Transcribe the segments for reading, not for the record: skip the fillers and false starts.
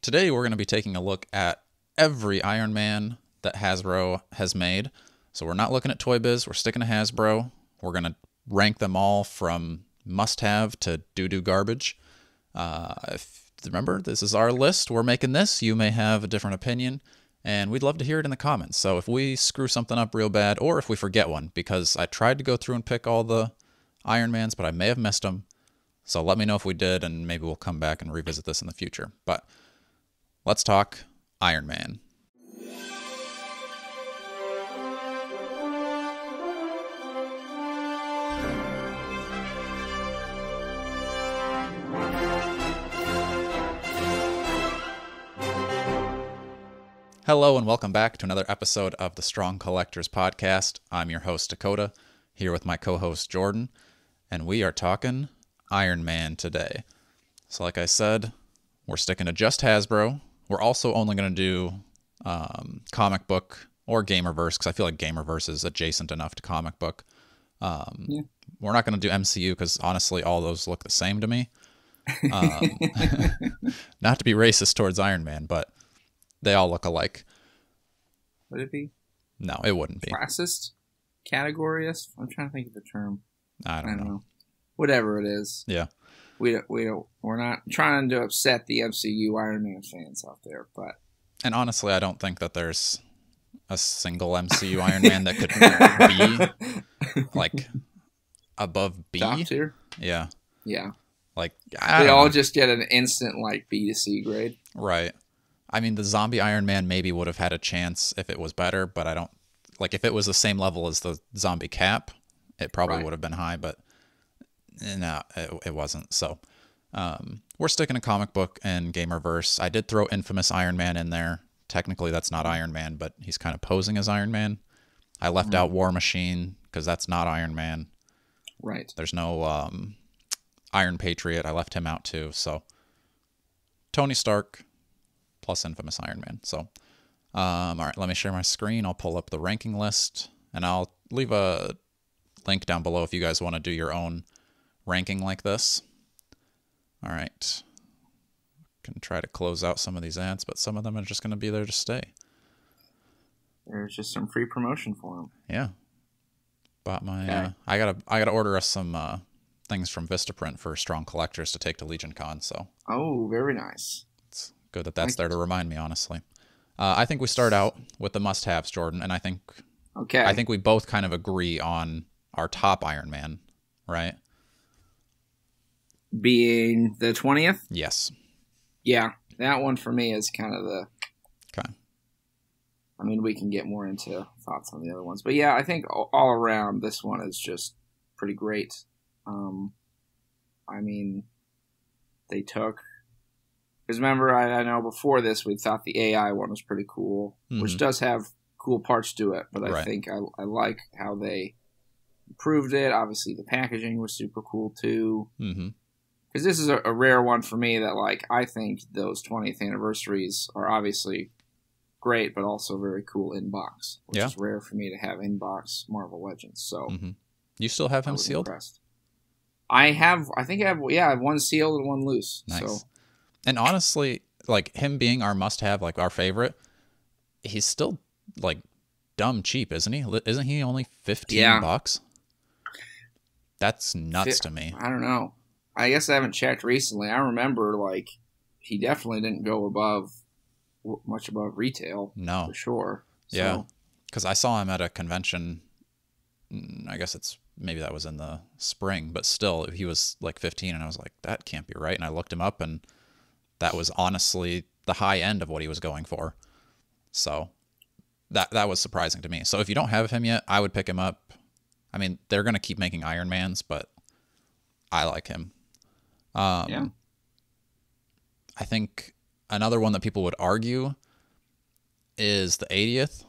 Today we're going to be taking a look at every Ironman that Hasbro has made. So we're not looking at Toy Biz, we're sticking to Hasbro. We're going to rank them all from must-have to doo-doo garbage. Remember, this is our list. We're making this. You may have a different opinion, and we'd love to hear it in the comments. So if we screw something up real bad, or if we forget one, because I tried to go through and pick all the Ironmans, but I may have missed them. So let me know if we did, and maybe we'll come back and revisit this in the future. But let's talk Iron Man. Hello and welcome back to another episode of the Strong Collectors Podcast. I'm your host, Dakota, here with my co-host, Jordan, and we are talking Iron Man today. So like I said, we're sticking to just Hasbro. We're also only going to do comic book or Gamerverse, because I feel like Gamerverse is adjacent enough to comic book. We're not going to do MCU, because honestly, all those look the same to me. Not to be racist towards Iron Man, but they all look alike. Would it be? No, it wouldn't be. Classist? Categorist? I'm trying to think of the term. I don't know. Whatever it is. Yeah. We're not trying to upset the MCU Iron Man fans out there, but... And honestly, I don't think that there's a single MCU Iron Man that could be, like, above B. Top tier? Yeah. Yeah. Like, they all just get an instant, like, B to C grade. Right. I mean, the zombie Iron Man maybe would have had a chance if it was better, but I don't... Like, if it was the same level as the zombie Cap, it probably would have been high, but no, it wasn't. So, we're sticking to comic book and Gamerverse. I did throw Infamous Iron Man in there. Technically, that's not Iron Man, but he's kind of posing as Iron Man. I left out War Machine, because that's not Iron Man. Right. There's no Iron Patriot. I left him out, too. So, Tony Stark plus Infamous Iron Man. So, all right, let me share my screen. I'll pull up the ranking list, and I'll leave a link down below if you guys want to do your own ranking like this. All right. Can try to close out some of these ads, but some of them are just going to be there to stay. There's just some free promotion for them. Yeah. Bought my... I gotta order us some things from Vistaprint for Strong Collectors to take to Legion Con, so... Oh, very nice. It's good that that's there to remind me, honestly. I think we start out with the must-haves, Jordan, and I think we both kind of agree on our top Iron Man, right? Being the 20th? Yes. Yeah, that one for me is kind of the... Okay. I mean, we can get more into thoughts on the other ones. But yeah, I think all around, this one is just pretty great. I mean, they took... Because remember, I know before this, we thought the AI one was pretty cool, which does have cool parts to it, but I think I like how they improved it. Obviously, the packaging was super cool, too. Because this is a rare one for me that, like, I think those 20th anniversaries are obviously great, but also very cool in-box, which is rare for me to have in-box Marvel Legends. So, You still have him sealed? Impressed. I think I have one sealed and one loose. Nice. So. And honestly, like, him being our must-have, like, our favorite, he's still, like, dumb cheap, isn't he? Isn't he only $15? That's nuts to me. I don't know. I guess I haven't checked recently. I remember, like, he definitely didn't go much above retail. No. For sure. Yeah. Because I saw him at a convention. I guess maybe that was in the spring, but still, he was, like, 15, and I was like, that can't be right. And I looked him up, and that was honestly the high end of what he was going for. So that was surprising to me. So if you don't have him yet, I would pick him up. I mean, they're going to keep making Iron Mans, but I like him. I think another one that people would argue is the 80th.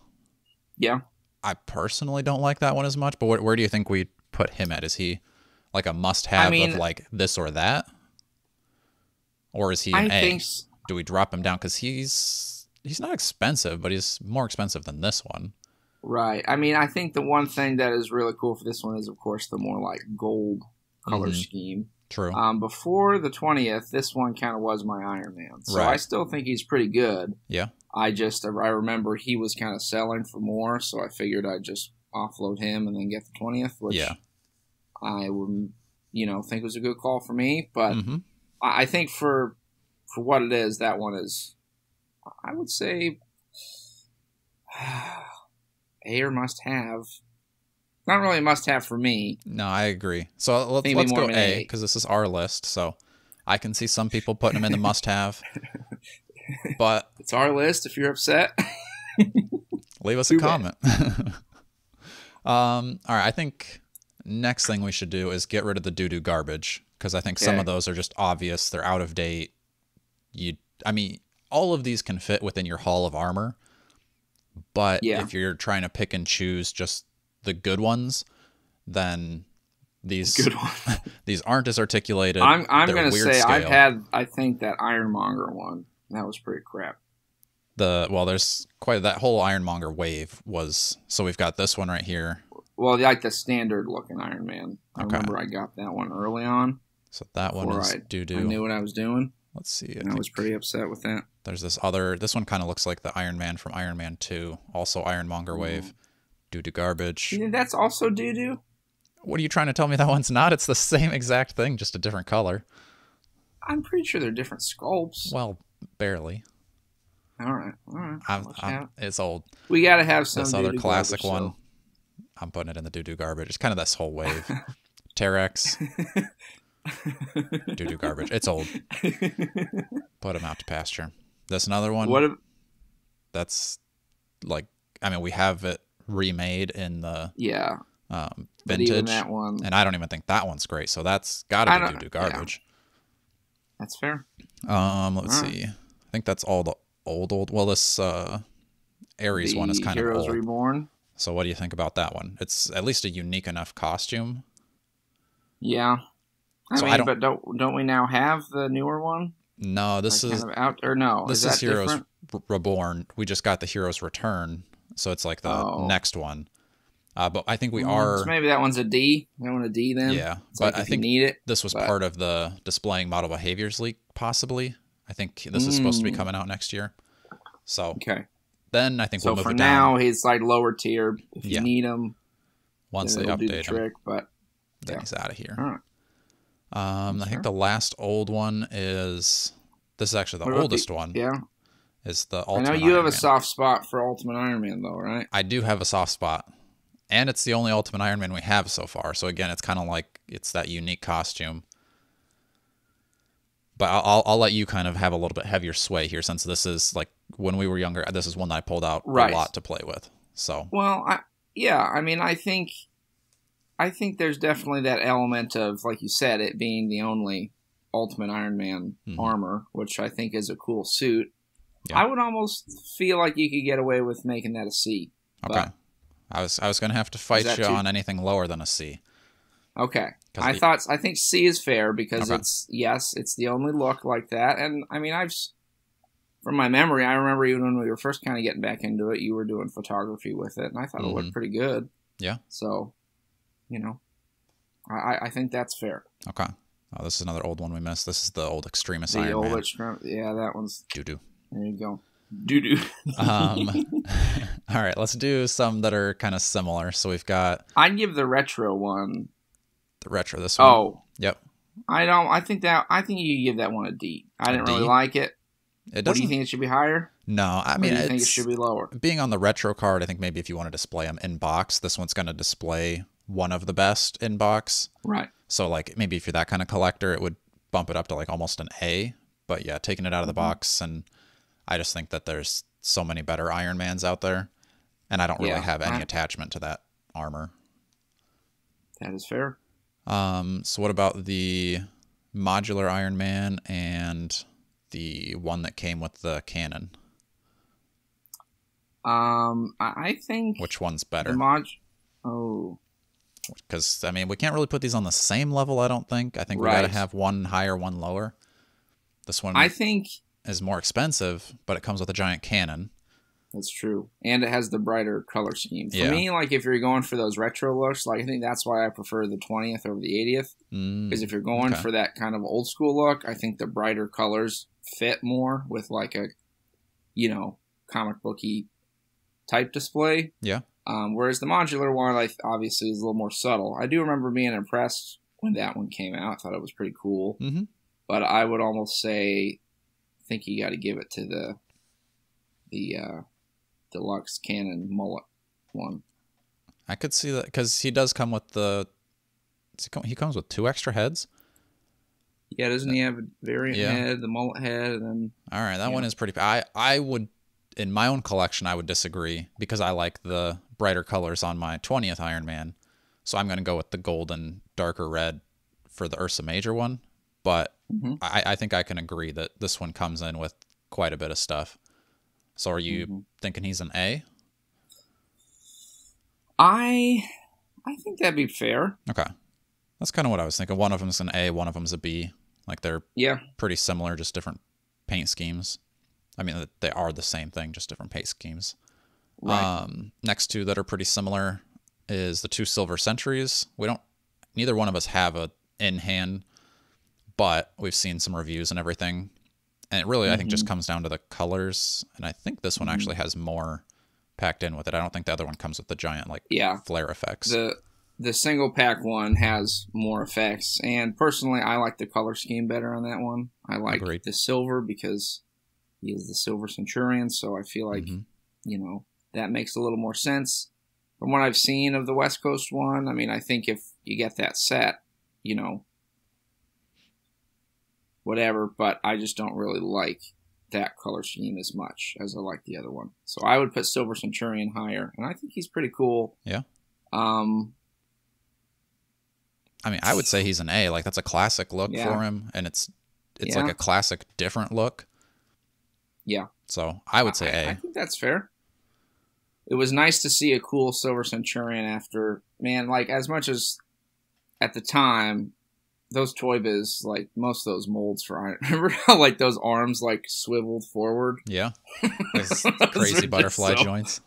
Yeah. I personally don't like that one as much, but where do you think we put him at? Is he like a must-have of like this or that? Or is he an A? Do we drop him down? Because he's not expensive, but he's more expensive than this one. Right. I mean, I think the one thing that is really cool for this one is, of course, the more like gold color scheme. True. Before the 20th, this one kind of was my Iron Man. So I Right. still think he's pretty good. Yeah. I remember he was kind of selling for more, so I figured I'd just offload him and then get the 20th, which Yeah. I wouldn't, think was a good call for me. But Mm-hmm. I think for what it is, that one is, I would say, A or must have. Not really a must have for me. No, I agree. So let's Maybe more go of an A A. because this is our list. So I can see some people putting him in the must-have, but It's our list. If you're upset, leave us a Too bad. comment. All right. I think next thing we should do is get rid of the doo-doo garbage because I think some Okay. of those are just obvious. They're out of date. I mean, all of these can fit within your Hall of Armor, but Yeah. if you're trying to pick and choose just the good ones, then these Good one. these aren't as articulated. I'm They're gonna weird say scale. I think that Ironmonger one. That was pretty crap. There's quite that whole Ironmonger wave was. So we've got this one right here. Well, like the standard looking Iron Man. I Okay. remember I got that one early on. So that one Before is I doo-doo. knew what I was doing, Let's see. and I was pretty upset with that. There's this one kind of looks like the Iron Man from Iron Man 2, also Ironmonger wave, doo-doo garbage. You think that's also doo doo? What are you trying to tell me that one's not? It's the same exact thing, just a different color. I'm pretty sure they're different sculpts. Well, barely. All right. It's old. We got to have some This other doo-doo classic garbage, one, I'm putting it in the doo-doo garbage. It's kind of this whole wave. Terex, doo-doo garbage. It's old. Put him out to pasture. This another one. What if, That's like, I mean, we have it remade in the yeah, but even vintage, that one, and I don't even think that one's great. So that's got I to be don't- doo-doo garbage. that's fair. Let's All see. I think that's all the old. Well, this Ares one is The kind of Heroes old. Reborn. So what do you think about that one? It's at least a unique enough costume. Yeah. So I don't- But don't we now have the newer one? No, this Like is kind of out or no? this is is that Heroes different? Reborn. We just got the Heroes Return, so it's like the Oh. next one. But I think we So are. maybe that one's a D. That one a D then. Yeah, It's but like I if think you need it. this was but- part of the displaying model behaviors leak, possibly. I think this is supposed to be coming out next year. So Okay. then I think So we'll move for it now, down he's like lower tier. If Yeah. you need him, once then they it'll do the update him. trick. But Then yeah. he's out of here. all right. I Sure. think the last old one is. This is actually What the about oldest one. Yeah. Is the I Ultimate know you have Iron a Man. soft spot for Ultimate Iron Man, though, right? I do have a soft spot. And it's the only Ultimate Iron Man we have so far. So again, it's kind of like it's that unique costume. But I'll let you kind of have a little bit heavier sway here, since this is like when we were younger. This is one that I pulled out Right. a lot to play with. So Well, I mean, I think there's definitely that element of, like you said, it being the only Ultimate Iron Man Mhm. armor, which I think is a cool suit. Yeah. I would almost feel like you could get away with making that a C. okay, I was gonna have to fight that you too- on anything lower than a C. Okay. 'Cause I think C is fair because Okay. it's the only look like that. And I mean, from my memory, I remember even when we were first kind of getting back into it, you were doing photography with it, and I thought it looked pretty good. Yeah. So, I think that's fair. Okay. Oh, this is another old one we missed. This is the old Extremis The Iron old Man. yeah, that one's, Doo-doo. there you go. Doo-doo. All right, let's do some that are kind of similar. So we've got I'd give the retro one. the retro. This one. Oh, Yep. I think you give that one a D. I didn't really D? like it. It What doesn't. do you think it should be higher? No, I Or mean do you think it it's should be lower? being on the retro card. I think maybe if you want to display them in box, this one's going to display one of the best in box. Right. So like maybe if you're that kind of collector, it would bump it up to like almost an A. But yeah, taking it out of the box, and I just think that there's so many better Iron Mans out there, and I don't really Yeah, have any I- attachment to that armor. That is fair. So what about the modular Iron Man and the one that came with the cannon? I think Which one's the better? Oh, Because I mean, we can't really put these on the same level. I don't think. I think we got to Right. have one higher, one lower. This one I think is more expensive, but it comes with a giant cannon. That's true. And it has the brighter color scheme. For Yeah. me, like, if you're going for those retro looks, like, I think that's why I prefer the 20th over the 80th. Because if you're going for that kind of old school look, I think the brighter colors fit more with, like, a, you know, comic booky type display. Yeah. Whereas the modular one, obviously, is a little more subtle. I do remember being impressed when that one came out. I thought it was pretty cool. Mm-hmm. But I would almost say, I think you got to give it to the deluxe Canon mullet one. I could see that because he does come with he comes with 2 extra heads. Yeah, doesn't he have a variant head, the mullet head, and then... All right, that one is pretty... I would, in my own collection, I would disagree because I like the brighter colors on my 20th Ironman. So I'm going to go with the gold and darker red for the Ursa Major one. But I think I can agree that this one comes in with quite a bit of stuff. So are you thinking he's an A? I think that'd be fair. Okay. That's kind of what I was thinking. One of them's an A, one of them's a B. Like, they're pretty similar, just different paint schemes. I mean, they are the same thing, just different paint schemes. Right. Next 2 that are pretty similar is the 2 Silver Centuries. Neither one of us have a in hand, but we've seen some reviews and everything. And it really, I think, just comes down to the colors. And I think this one actually has more packed in with it. I don't think the other one comes with the giant, flare effects. The single pack one has more effects. And personally, I like the color scheme better on that one. I like the silver because he is the Silver Centurion. So I feel like, you know, that makes a little more sense. From what I've seen of the West Coast one, I mean, I think if you get that set, you know, whatever, but I just don't really like that color scheme as much as I like the other one. So I would put Silver Centurion higher, and I think he's pretty cool. Yeah. I mean, I would say he's an A. Like, that's a classic look for him, and it's like a classic different look. Yeah. So I would say A. I think that's fair. It was nice to see a cool Silver Centurion after, man, like, as much as at the time, those Toy Biz, like, most of those molds for Iron... Remember how, like, those arms, like, swiveled forward? Yeah. Those crazy butterfly joints.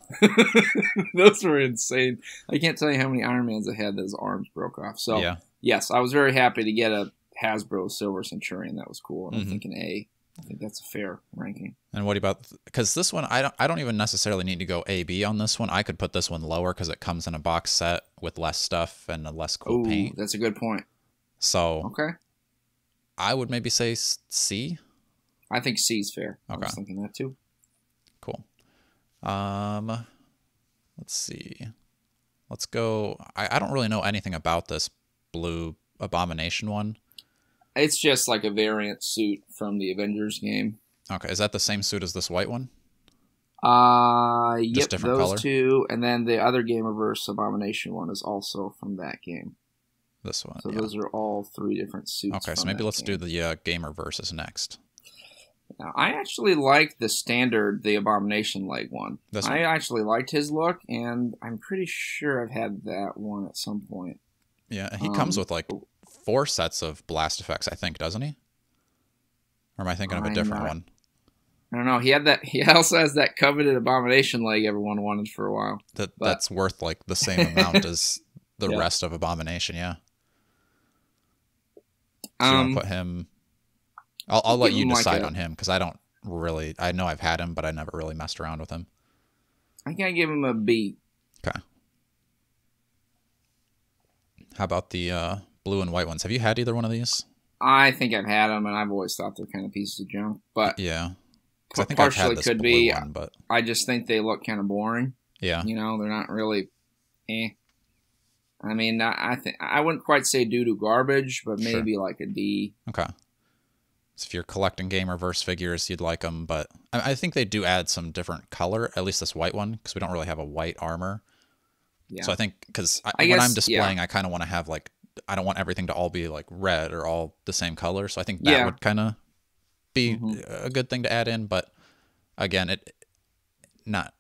Those were insane. I can't tell you how many Ironmans I had those arms broke off. So, yes, I was very happy to get a Hasbro Silver Centurion. That was cool. And I'm thinking A. I think that's a fair ranking. And what about... Because this one, I don't even necessarily need to go A, B on this one. I could put this one lower because it comes in a box set with less stuff and a less cool paint. That's a good point. So I would maybe say C. I think C's fair. Okay. I was thinking that too. Cool. Let's see. Let's go. I don't really know anything about this blue Abomination one. It's just like a variant suit from the Avengers game. Okay. Is that the same suit as this white one? Yep, different those color? 2. And then the other Gamerverse Abomination one is also from that game. This one. So those are all 3 different suits. Okay, so maybe let's do the Gamer Versus next. Now, I actually liked the Abomination leg one. I actually liked his look, and I'm pretty sure I've had that one at some point. Yeah, he comes with like 4 sets of blast effects, I think, doesn't he? Or am I thinking of a different one? I don't know. He also has that coveted Abomination leg everyone wanted for a while. That's worth like the same amount as the rest of Abomination, yeah. So you want to put him... I'll let you decide on him, because I don't really... I know I've had him, but I never really messed around with him. I think I give him a B. Okay. How about the blue and white ones? Have you had either one of these? I think I've had them, and I've always thought they're kind of pieces of junk. But yeah. I think partially I've had this could blue be. One, but I just think they look kind of boring. Yeah. You know, they're not really... I mean, I think I wouldn't quite say doo-doo garbage, but maybe like a D. Okay. So if you're collecting Gamerverse figures, you'd like them, but I think they do add some different color, at least this white one, because we don't really have a white armor. Yeah. So I think, because when I'm displaying, I kind of want to have like, I don't want everything to all be like red or all the same color, so I think that would kind of be a good thing to add in, but again, not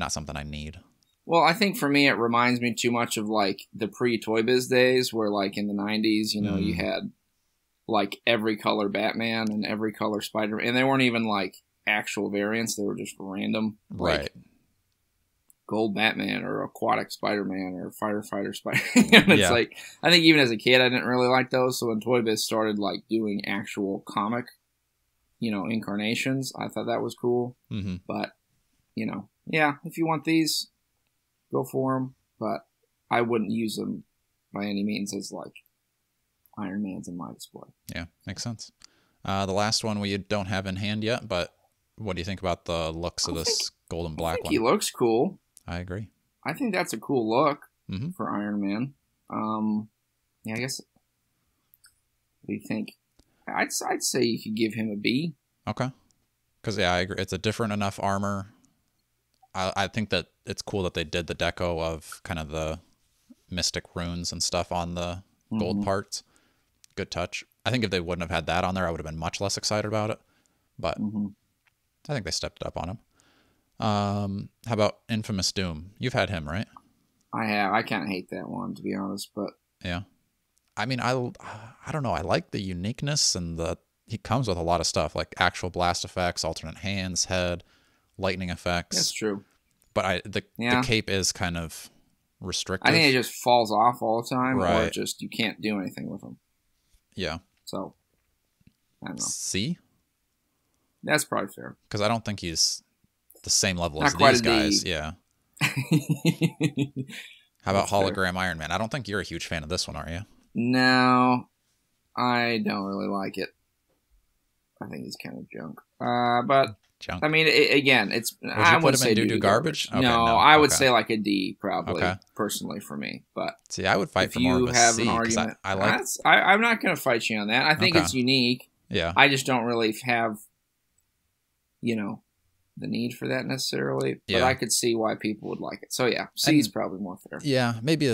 something I need. Well, I think for me, it reminds me too much of like the pre-Toy Biz days where like in the 90s, you know, you had like every color Batman and every color Spider-Man, and they weren't even like actual variants. They were just random. Right. Gold Batman or Aquatic Spider-Man or Firefighter Spider-Man. It's Yeah. like, I think even as a kid, I didn't really like those. So when Toy Biz started like doing actual comic, incarnations, I thought that was cool. Mm-hmm. But, yeah, if you want these, go for them. But I wouldn't use them by any means as like Iron Man's in my display. Yeah, makes sense. The last one we don't have in hand yet, but what do you think about the looks of this gold and black one? He looks cool. I agree. I think that's a cool look Mm-hmm. for Iron Man. Yeah, I guess. What do you think? I'd say you could give him a B. Okay. Because, yeah, I agree. It's a different enough armor. I think that it's cool that they did the deco of kind of the mystic runes and stuff on the gold parts. Good touch. I think if they wouldn't have had that on there, I would have been much less excited about it. But I think they stepped it up on him. How about Infamous Doom? You've had him, right? I have. I kind of hate that one, to be honest. But yeah, I mean, I don't know. I like the uniqueness and he comes with a lot of stuff like actual blast effects, alternate hands, head, lightning effects. That's true. But the cape is kind of restrictive. I think it just falls off all the time, right. or just you can't do anything with him. Yeah. So I don't know. C? That's probably fair. Because I don't think he's the same level Not as quite these a guys. D. Yeah. How about Hologram Iron Man? I don't think you're a huge fan of this one, are you? No, I don't really like it. I think he's kind of junk. But junk. I mean, again, it's. I wouldn't say doo-doo garbage. Okay, no, I would say like a D, probably personally for me. But see, I would fight for more of a C. An argument, I like. I'm not going to fight you on that. I think it's unique. Yeah. I just don't really have, the need for that necessarily. But I could see why people would like it. So yeah, C is probably more fair. Yeah, maybe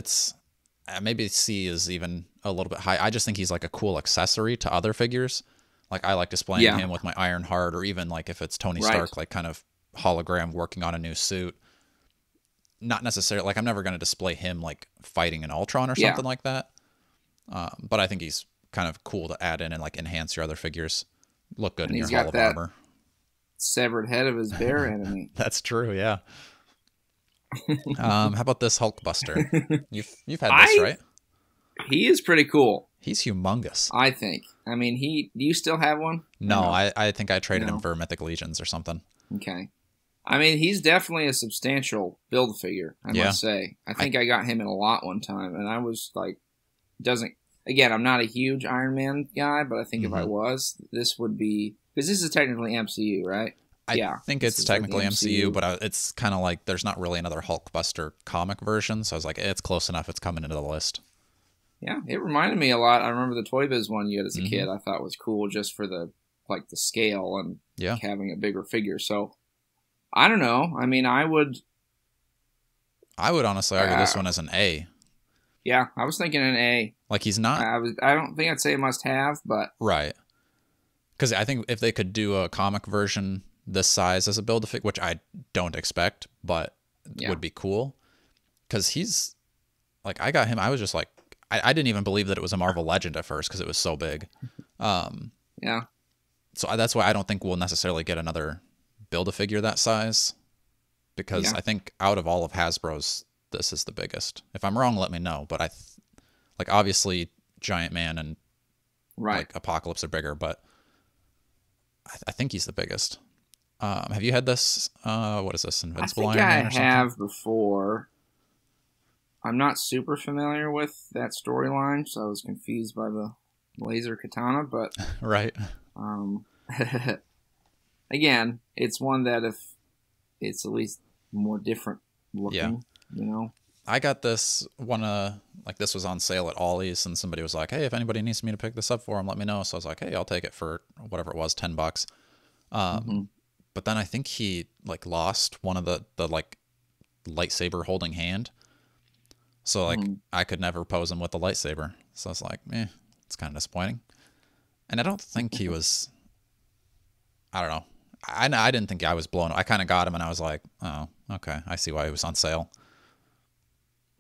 C is even a little bit high. I just think he's like a cool accessory to other figures. Like I like displaying him with my Iron Heart, or even like if it's Tony Stark, like kind of hologram working on a new suit. Not necessarily like I'm never going to display him like fighting an Ultron or something like that. But I think he's kind of cool to add in and like enhance your other figures. Look good in your Hall of Armor. Severed head of his bear enemy. That's true, yeah. How about this Hulkbuster? You've had this, right? He is pretty cool. He's humongous. I think. I mean, do you still have one? No, I think I traded him for Mythic Legions or something. Okay. I mean, he's definitely a substantial build figure, I must say. I think I got him in a lot one time, and I was like, again, I'm not a huge Iron Man guy, but I think if I was, this would be, because this is technically MCU, right? I think it's technically like MCU, but it's kind of like there's not really another Hulkbuster comic version, so I was like, it's close enough, it's coming into the list. Yeah, it reminded me a lot. I remember the Toy Biz one you had as a kid. I thought was cool just for the scale and having a bigger figure. So I don't know. I mean, I would honestly argue this one as an A. Yeah, I was thinking an A. Like he's not. I don't think I'd say a must have, but right. Because I think if they could do a comic version this size as a Build-A-Fig, which I don't expect, but would be cool. Because he's like, I got him. I was just like. I didn't even believe that it was a Marvel Legend at first because it was so big. Yeah. So that's why I don't think we'll necessarily get another Build-A-Figure that size. Because I think out of all of Hasbro's, this is the biggest. If I'm wrong, let me know. But obviously Giant Man and like Apocalypse are bigger, but I think he's the biggest. Have you had this? What is this? Invincible Iron Man or something? I have before. I'm not super familiar with that storyline, so I was confused by the laser katana, but right. Again, it's one that if it's at least more different looking, I got this one, this was on sale at Ollie's, and somebody was like, hey, if anybody needs me to pick this up for them, let me know. So I was like, hey, I'll take it for whatever it was, $10. But then I think he lost one of the lightsaber holding hand. So I could never pose him with the lightsaber. So I was like, it's kind of disappointing. And I don't think he was, I don't know. I didn't think I was blown. I kind of got him and I was like, oh, okay. I see why he was on sale.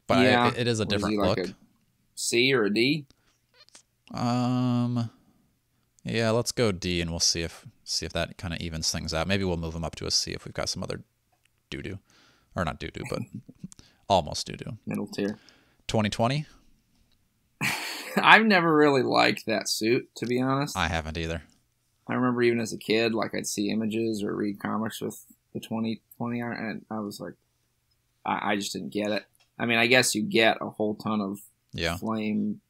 But it is a different look. A C or a D? Yeah, let's go D and we'll see if that kind of evens things out. Maybe we'll move him up to a C if we've got some other doo-doo. Or not doo-doo, but almost doo-doo. Middle tier. 2020? I've never really liked that suit, to be honest. I haven't either. I remember even as a kid, like I'd see images or read comics with the 2020 Iron, and I was like, I just didn't get it. I mean, I guess you get a whole ton of flame,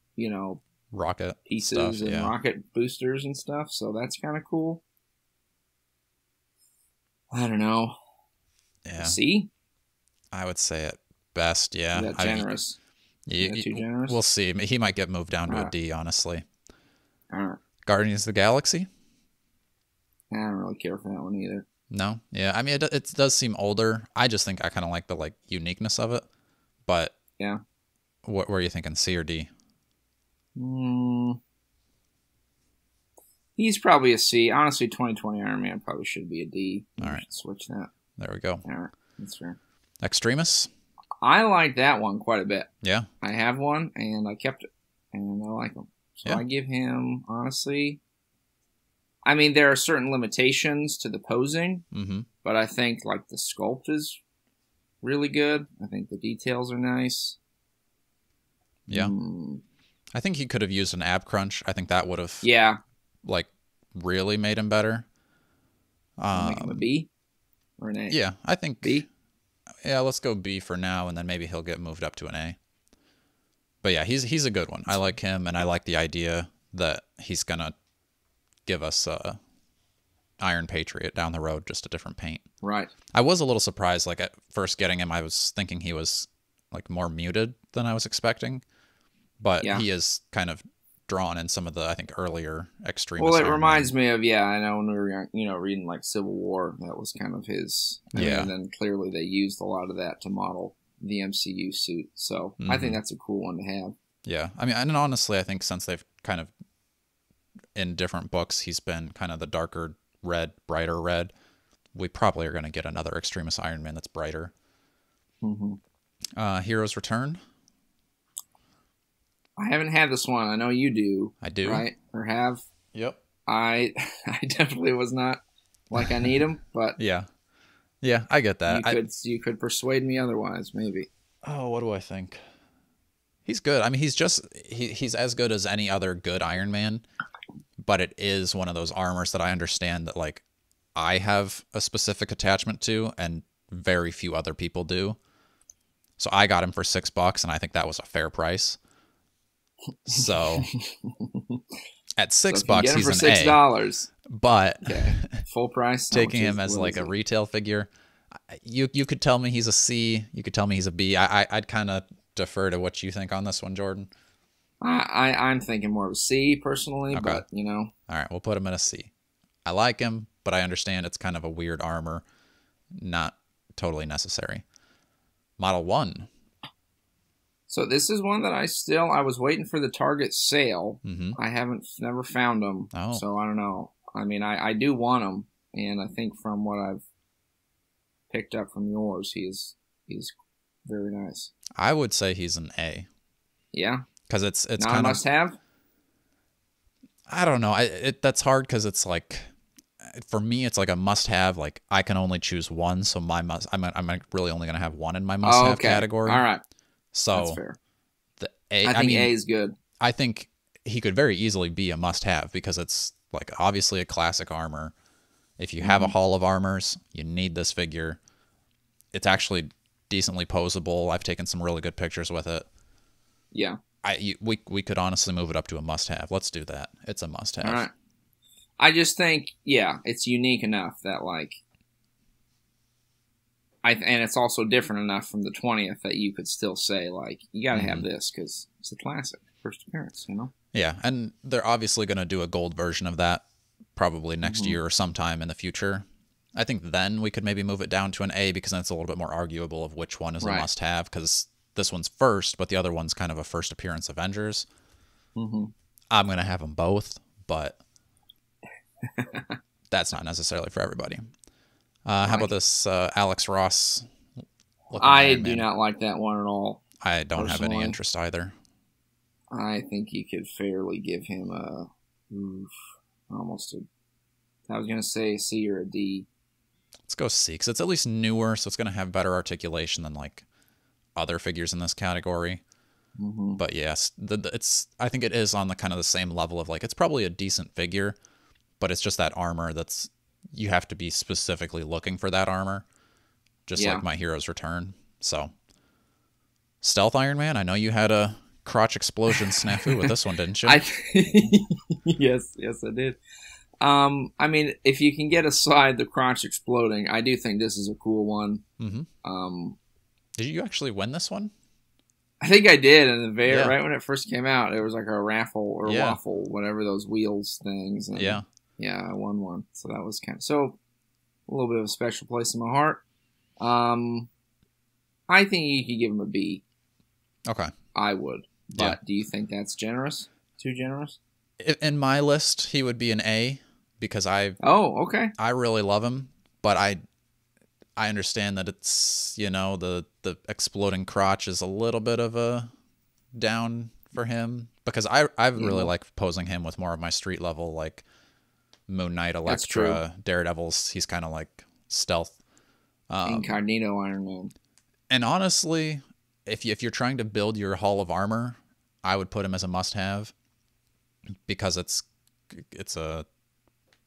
rocket pieces stuff, and rocket boosters and stuff, so that's kind of cool. I don't know. Yeah. C? I would say at best, yeah. Is that generous? Is that too generous? We'll see. He might get moved down to a D, honestly. All right. Guardians of the Galaxy? I don't really care for that one either. No? Yeah, I mean, it does seem older. I just think I kind of like the uniqueness of it. But yeah, what were you thinking, C or D? He's probably a C. Honestly, 2020 Iron Man probably should be a D. All right. Switch that. There we go. All right. That's fair. Extremis? I like that one quite a bit. Yeah. I have one, and I kept it, and I like him. So I give him, honestly, I mean, there are certain limitations to the posing, but I think, the sculpt is really good. I think the details are nice. Yeah. I think he could have used an ab crunch. I think that would have, really made him better. Make him a B or an A? Yeah, I think B. Yeah, let's go B for now, and then maybe he'll get moved up to an A. But yeah, he's a good one. I like him, and I like the idea that he's gonna give us Iron Patriot down the road, just a different paint. Right. I was a little surprised, at first getting him, I was thinking he was more muted than I was expecting, but he is kind of drawn in some of the, I think, earlier Extremis. Well, it reminds me of, I know when we were reading Civil War, that was kind of his. And then clearly they used a lot of that to model the MCU suit. So I think that's a cool one to have. Yeah. I mean, and honestly, I think since they've kind of, in different books, he's been kind of the darker red, brighter red. We probably are going to get another Extremis Iron Man that's brighter. Heroes Return. I haven't had this one. I know you do. I do. Right? Or have? Yep. I definitely was not I need him, but yeah, I get that. You could persuade me otherwise, maybe. Oh, what do I think? He's good. I mean, he's as good as any other good Iron Man, but it is one of those armors that I understand that I have a specific attachment to, and very few other people do. So I got him for $6, and I think that was a fair price. So at $6, he's for an $6. But full price, taking him as a retail figure, you could tell me he's a C. You could tell me he's a B. I'd kind of defer to what you think on this one, Jordan. I'm thinking more of a C personally, but All right, we'll put him in a C. I like him, but I understand it's kind of a weird armor, not totally necessary. Model 1. So this is one that I was waiting for the Target sale. I never found them. Oh. So I don't know. I mean, I do want them, and I think from what I've picked up from yours, he's very nice. I would say he's an A. Yeah, because it's not kind a must-have. I don't know. That's hard because it's for me, it's a must-have. I can only choose one, so I'm really only gonna have one in my must-have category. All right. So that's fair. The A, I think A is good. I think he could very easily be a must-have because it's obviously a classic armor. If you have a Hall of Armors, you need this figure. It's actually decently posable. I've taken some really good pictures with it. Yeah. We could honestly move it up to a must-have. Let's do that. It's a must-have. All right. I just think, it's unique enough that and it's also different enough from the 20th that you could still say you got to have this because it's a classic first appearance, Yeah, and they're obviously going to do a gold version of that probably next year or sometime in the future. I think then we could maybe move it down to an A because then it's a little bit more arguable of which one is a must-have because this one's first, but the other one's kind of a first appearance Avengers. I'm going to have them both, but that's not necessarily for everybody. How about this Alex Ross? I do not like that one at all. I don't have any interest either. I think you could fairly give him I was going to say a C or a D. Let's go C, because it's at least newer, so it's going to have better articulation than like other figures in this category. Mm-hmm. But yes, I think it is on the kind of the same level of like it's probably a decent figure, but it's just that armor that's you have to be specifically looking for that armor, just Yeah. like My Hero's Return. So, Stealth Iron Man, I know you had a crotch explosion snafu with this one, didn't you? Yes, I did. I mean, if you can get aside the crotch exploding, I do think this is a cool one. Mm-hmm. Did you actually win this one? I think I did, and Yeah. right when it first came out, it was like a raffle or Yeah. waffle, whatever those wheels things. And Yeah. yeah, I won one, so that was kind of so a little bit of a special place in my heart. I think you could give him a B. Okay. I would, but Yeah. do you think that's generous? Too generous? In my list, he would be an A because Oh, okay. I really love him, but I understand that it's, you know, the exploding crotch is a little bit of a down for him because I really like posing him with more of my street level like Moon Knight, Elektra, Daredevils. He's kind of like stealth. Incognito Iron Man. And honestly, if you're trying to build your Hall of Armor, I would put him as a must-have because it's a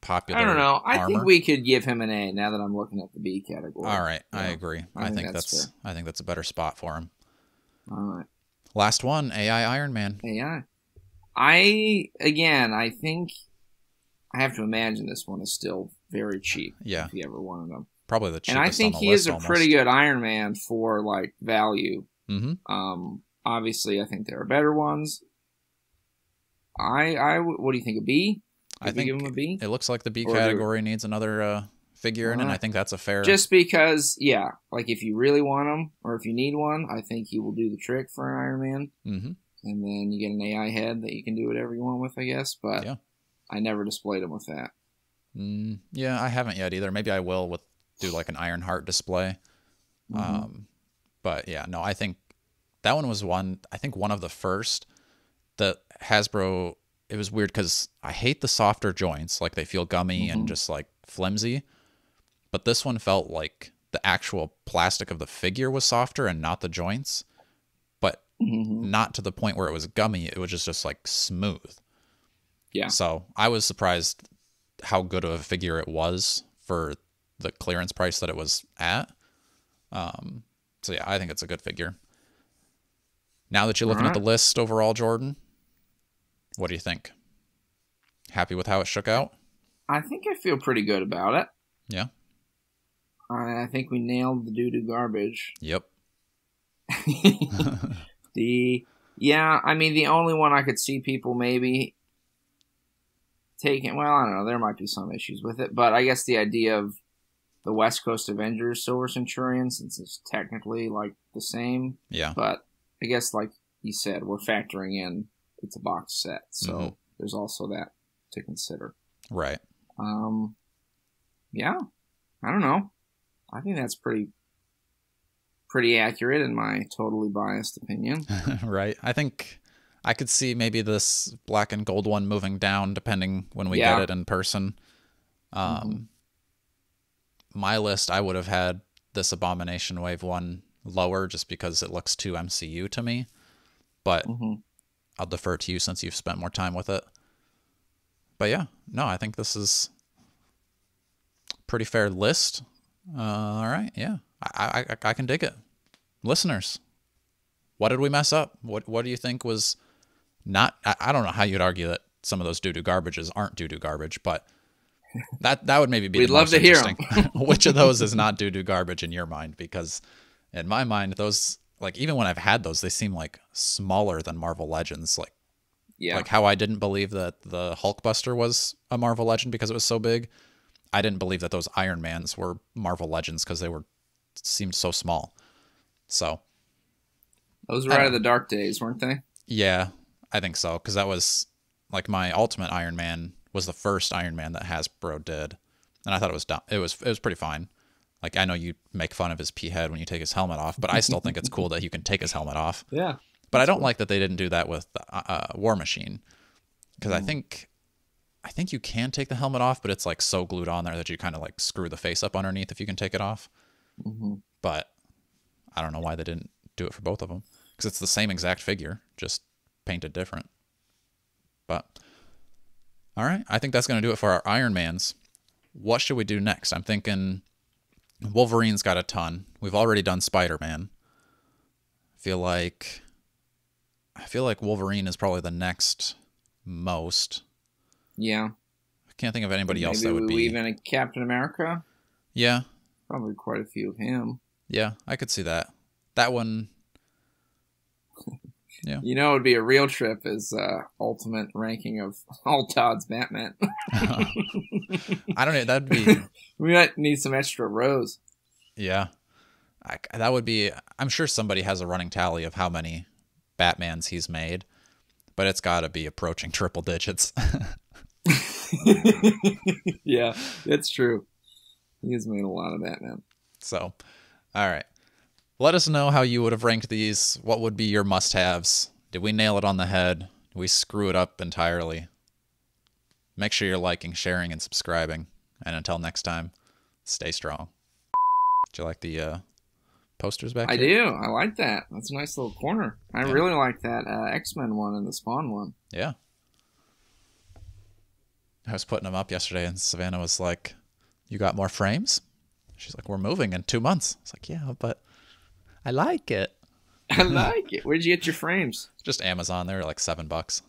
popular. I don't know. I armor. think we could give him an A now that I'm looking at the B category. All right, Yeah. I agree. I think that's a better spot for him. All right. Last one, AI Iron Man. AI. I think I have to imagine this one is still very cheap. Yeah. If you ever wanted them. Probably the cheapest. And I think on the he list is a almost. pretty good Iron Man for like value. Mm-hmm. Obviously, I think there are better ones. What do you think? A B? I think give him a B. It looks like the B category needs another figure in it, and I think that's a fair. Just because, yeah, like if you really want him or if you need one, I think he will do the trick for an Iron Man. Mm-hmm. And then you get an AI head that you can do whatever you want with, I guess. But yeah. I never displayed him with that. Yeah, I haven't yet either. Maybe I will do like an Iron Heart display. Mm-hmm. But yeah, no, I think that one was one of the first that Hasbro. It was weird because I hate the softer joints, like they feel gummy and just like flimsy. But this one felt like the actual plastic of the figure was softer and not the joints, but not to the point where it was gummy. It was just like smooth. Yeah. So I was surprised how good of a figure it was for the clearance price that it was at. So yeah, I think it's a good figure. Now that you're looking at the list overall, Jordan, what do you think? Happy with how it shook out? I think I feel pretty good about it. Yeah. I think we nailed the doo-doo garbage. Yep. I mean, the only one I could see people maybe taking, well, I don't know, there might be some issues with it, but I guess the idea of the West Coast Avengers Silver Centurion, since it's technically like the same. Yeah. But I guess, like you said, we're factoring in it's a box set, so there's also that to consider. Right. Yeah, I don't know. I think that's pretty accurate in my totally biased opinion. Right. I think I could see maybe this black and gold one moving down depending when we get it in person. My list, I would have had this Abomination Wave one lower just because it looks too MCU to me. But I'll defer to you since you've spent more time with it. But yeah, no, I think this is a pretty fair list. All right, yeah, I can dig it. Listeners, what did we mess up? What do you think was not? I don't know how you'd argue that some of those doo-doo garbages aren't doo-doo garbage, but that would maybe be We'd the love most to hear interesting. Which of those is not doo-doo garbage in your mind? Because in my mind, those, like, even when I've had those, they seem like smaller than Marvel Legends. Like, like how I didn't believe that the Hulkbuster was a Marvel Legend because it was so big. I didn't believe that those Iron Mans were Marvel Legends because they seemed so small. So those were out of the dark days, weren't they? Yeah, I think so. Because that was like my Ultimate Iron Man was the first Iron Man that Hasbro did, and I thought it was dumb. It was pretty fine. Like, I know you make fun of his pea head when you take his helmet off, but I still think it's cool that you can take his helmet off. Yeah. But I don't like that they didn't do that with War Machine, because I think I think you can take the helmet off, but it's like so glued on there that you kind of like screw the face up underneath if you can take it off. Mm-hmm. But I don't know why they didn't do it for both of them, because it's the same exact figure, just painted different. But all right, I think that's going to do it for our Ironmans. What should we do next? I'm thinking Wolverine's got a ton. We've already done Spider-Man. Feel like Wolverine is probably the next most. Yeah. I can't think of anybody else Maybe that would we be. even a Captain America. Yeah, Probably quite a few of him. yeah, I could see that. That one. Yeah. You know, it would be a real trip is ultimate ranking of all Todd's Batman. I don't know. That'd be. We might need some extra rows. Yeah. That would be. I'm sure somebody has a running tally of how many Batmans he's made, but it's got to be approaching triple digits. Yeah, it's true. He has made a lot of Batman. So, all right. Let us know how you would have ranked these. What would be your must-haves? Did we nail it on the head? Did we screw it up entirely? Make sure you're liking, sharing, and subscribing. And until next time, stay strong. Do you like the posters back I here? do. I like that. That's a nice little corner. I Yeah. really like that X-Men one and the Spawn one. Yeah. I was putting them up yesterday, and Savannah was like, "You got more frames?" She's like, "We're moving in 2 months." I was like, "Yeah, but I like it." I like it. Where'd you get your frames? Just Amazon. They're like $7.